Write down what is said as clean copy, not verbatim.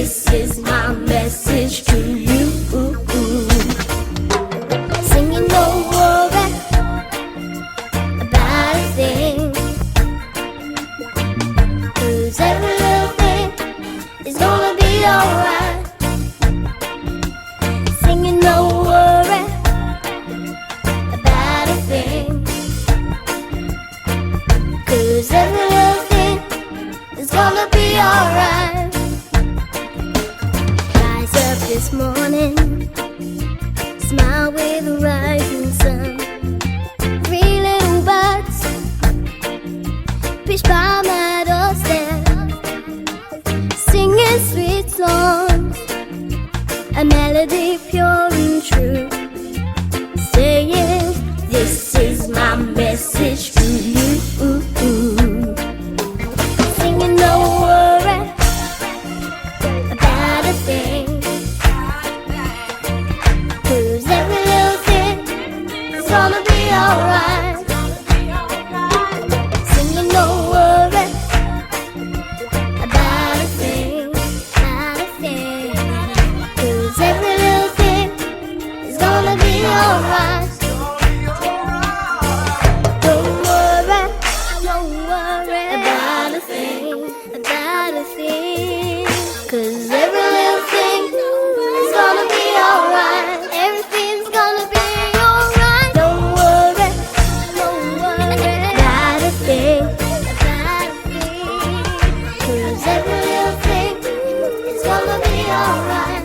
this is my message to you. Singing no worry about a thing, 'cause every little thing is gonna be alright. Singing no worry about a thing, 'cause every little thing is gonna be alright. Rise up this morning, smile with the rising sun. 3 little birds pitched by my doorstep, singing sweet songs, a melody pure and true, saying this is my message to you. Singing no worry about a thing, 'cause every little thing is gonna be alright. Singing no worry about a thing, 'cause every little thing is gonna be alright. Don't worry about a thing, 'cause every little thing is gonna be alright. Everything's gonna be alright. Don't worry about a thing, 'cause every little thing is gonna be alright.